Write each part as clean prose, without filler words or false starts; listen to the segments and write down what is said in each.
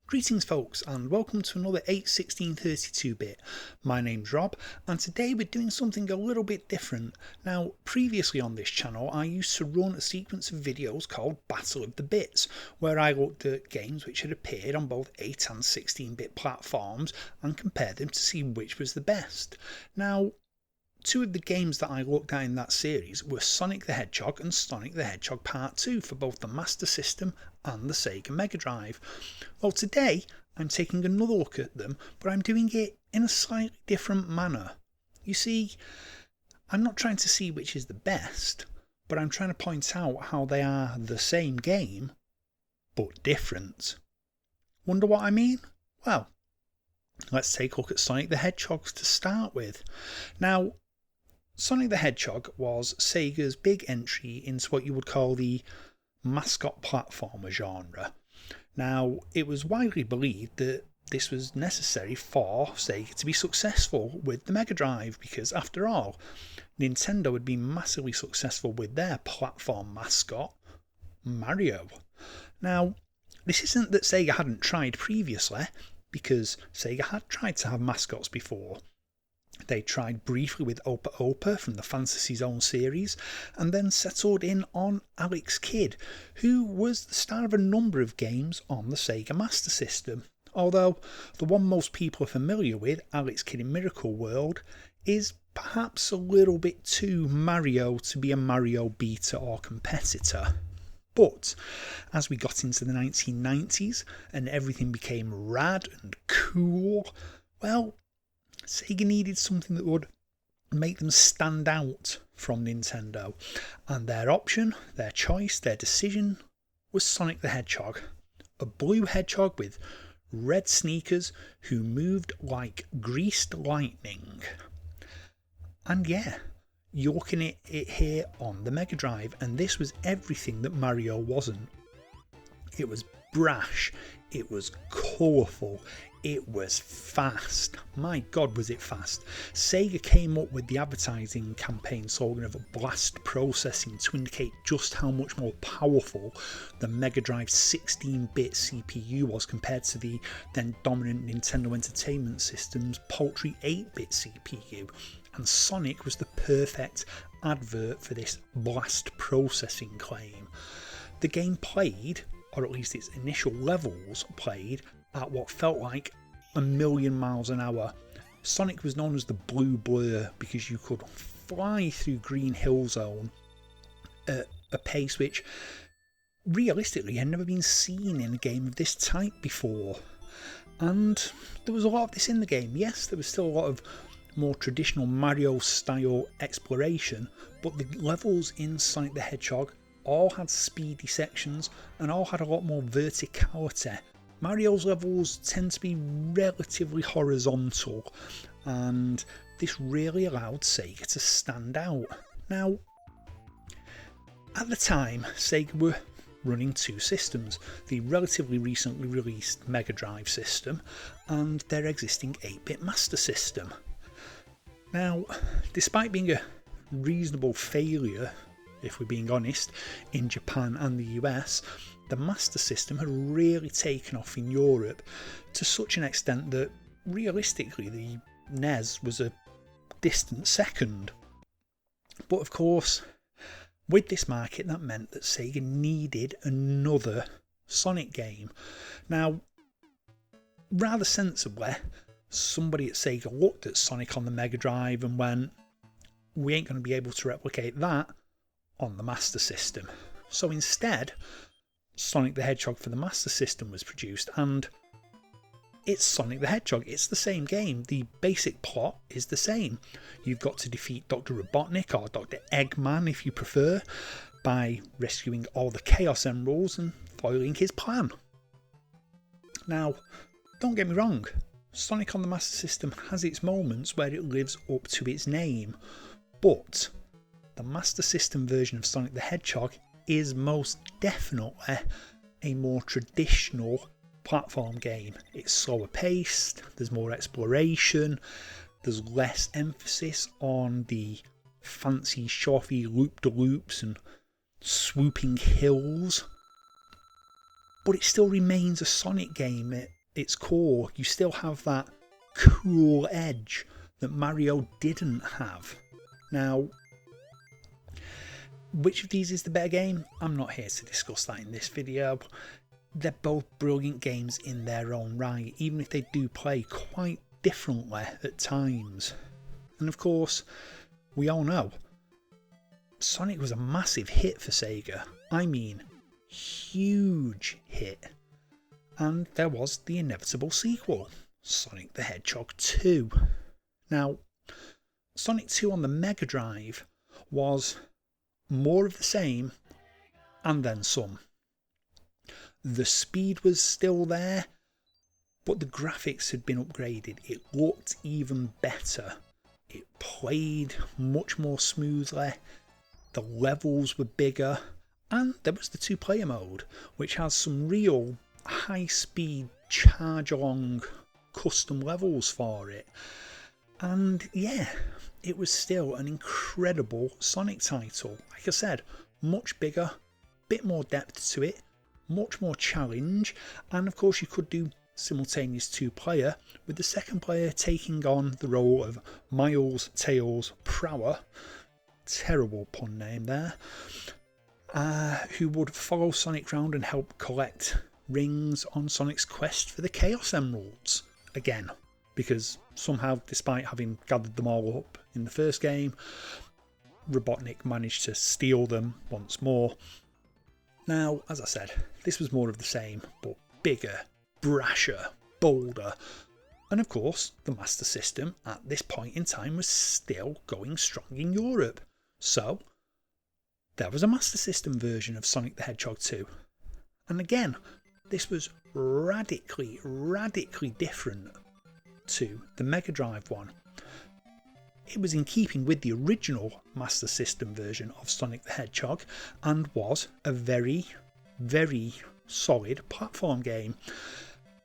Greetings folks and welcome to another 8/16/32-bit. My name's Rob and today we're doing something a little bit different. Now previously on this channel I used to run a sequence of videos called Battle of the Bits where I looked at games which had appeared on both 8 and 16-bit platforms and compared them to see which was the best. Now two of the games that I looked at in that series were Sonic the Hedgehog and Sonic the Hedgehog Part 2 for both the Master System and the Sega Mega Drive. Well, today I'm taking another look at them, but I'm doing it in a slightly different manner. You see, I'm not trying to see which is the best, but I'm trying to point out how they are the same game, but different. Wonder what I mean? Well, let's take a look at Sonic the Hedgehog to start with. Now, Sonic the Hedgehog was Sega's big entry into what you would call the mascot platformer genre. Now, it was widely believed that this was necessary for Sega to be successful with the Mega Drive because, after all, Nintendo had been massively successful with their platform mascot, Mario. Now, this isn't that Sega hadn't tried previously, because Sega had tried to have mascots before. They tried briefly with Opa Opa from the Fantasy Zone series and then settled in on Alex Kidd, who was the star of a number of games on the Sega Master System. Although the one most people are familiar with, Alex Kidd in Miracle World, is perhaps a little bit too Mario to be a Mario beta or competitor. But as we got into the 1990s and everything became rad and cool, well, Sega needed something that would make them stand out from Nintendo, and their option, their choice, their decision was Sonic the Hedgehog. A blue hedgehog with red sneakers who moved like greased lightning. And yeah, you're looking at it here on the Mega Drive, and this was everything that Mario wasn't. It was brash, it was colourful, it was fast. My god, was it fast. Sega came up with the advertising campaign slogan of blast processing to indicate just how much more powerful the Mega Drive 16-bit CPU was compared to the then dominant Nintendo Entertainment System's paltry 8-bit CPU. And Sonic was the perfect advert for this blast processing claim. The game played, or at least its initial levels played, at what felt like a million miles an hour. Sonic was known as the Blue Blur because you could fly through Green Hill Zone at a pace which realistically had never been seen in a game of this type before. And there was a lot of this in the game. Yes, there was still a lot of more traditional Mario style exploration, but the levels in Sonic the Hedgehog all had speedy sections and all had a lot more verticality. Mario's levels tend to be relatively horizontal, and this really allowed Sega to stand out. Now, at the time, Sega were running two systems, the relatively recently released Mega Drive system and their existing 8-bit Master System. Now, despite being a reasonable failure, if we're being honest, in Japan and the US, the Master System had really taken off in Europe to such an extent that realistically the NES was a distant second. But of course, with this market, that meant that Sega needed another Sonic game. Now, rather sensibly, somebody at Sega looked at Sonic on the Mega Drive and went, we ain't going to be able to replicate that on the Master System. So instead, Sonic the Hedgehog for the Master System was produced, and it's Sonic the Hedgehog. It's the same game. The basic plot is the same. You've got to defeat Dr. Robotnik, or Dr. Eggman if you prefer, by rescuing all the Chaos Emeralds and foiling his plan. Now, don't get me wrong, Sonic on the Master System has its moments where it lives up to its name, but the Master System version of Sonic the Hedgehog is most definitely a more traditional platform game. It's slower paced, there's more exploration, there's less emphasis on the fancy shoffy loop-de-loops and swooping hills, but it still remains a Sonic game. its core, you still have that cool edge that Mario didn't have. Now, which of these is the better game? I'm not here to discuss that in this video. They're both brilliant games in their own right, even if they do play quite differently at times. And of course, we all know, Sonic was a massive hit for Sega. I mean, huge hit. And there was the inevitable sequel, Sonic the Hedgehog 2. Now, Sonic 2 on the Mega Drive was more of the same and then some. The speed was still there, but the graphics had been upgraded. It looked even better. It played much more smoothly. The levels were bigger, and there was the 2-player mode, which has some real high-speed charge-along custom levels for it. And yeah, it was still an incredible Sonic title. Like I said, much bigger, bit more depth to it, much more challenge, and of course you could do simultaneous 2-player, with the second player taking on the role of Miles Tails Prower, terrible pun name there, who would follow Sonic round and help collect rings on Sonic's quest for the Chaos Emeralds again, because somehow, despite having gathered them all up in the first game, Robotnik managed to steal them once more. Now, as I said, this was more of the same, but bigger, brasher, bolder, and of course the Master System at this point in time was still going strong in Europe, so there was a Master System version of Sonic the Hedgehog 2, and again this was radically different to the Mega Drive one. It was in keeping with the original Master System version of Sonic the Hedgehog and was a very solid platform game,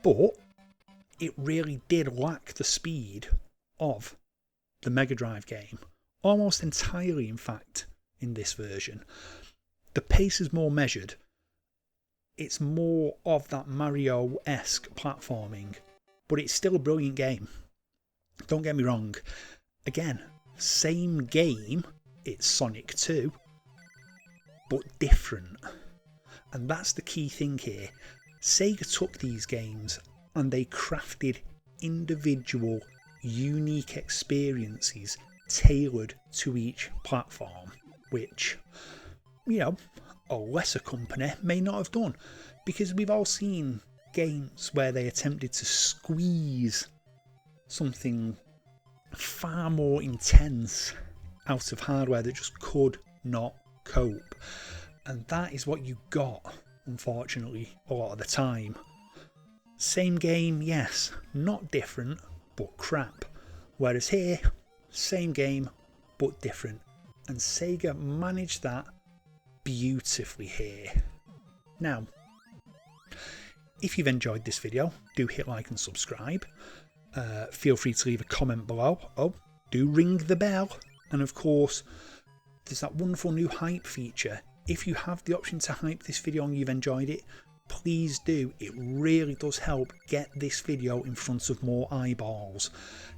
but it really did lack the speed of the Mega Drive game, almost entirely in fact in this version. The pace is more measured, it's more of that Mario-esque platforming, but it's still a brilliant game, don't get me wrong. Again, same game, it's Sonic 2, but different. And that's the key thing here. Sega took these games and they crafted individual, unique experiences tailored to each platform, which, you know, a lesser company may not have done, because we've all seen games where they attempted to squeeze something far more intense out of hardware that just could not cope, and that is what you got, unfortunately, a lot of the time. Same game, yes, not different, but crap. Whereas here, same game, but different, and Sega managed that beautifully here. Now, if you've enjoyed this video, do hit like and subscribe. Feel free to leave a comment below. Oh, do ring the bell. And of course, there's that wonderful new hype feature. If you have the option to hype this video and you've enjoyed it, please do. It really does help get this video in front of more eyeballs.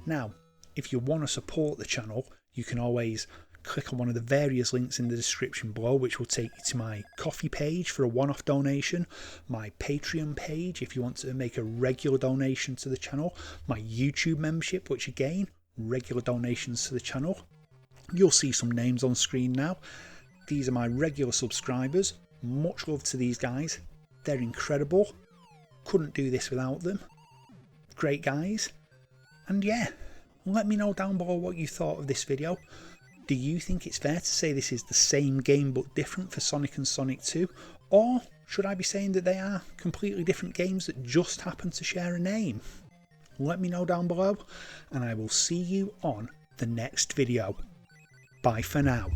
Now, if you want to support the channel, you can always click on one of the various links in the description below, which will take you to my Ko-fi page for a one-off donation, my Patreon page if you want to make a regular donation to the channel, my YouTube membership, which again, regular donations to the channel. You'll see some names on screen now. These are my regular subscribers. Much love to these guys. They're incredible. Couldn't do this without them. Great guys. And yeah, let me know down below what you thought of this video. Do you think it's fair to say this is the same game but different for Sonic and Sonic 2? Or should I be saying that they are completely different games that just happen to share a name? Let me know down below, and I will see you on the next video. Bye for now.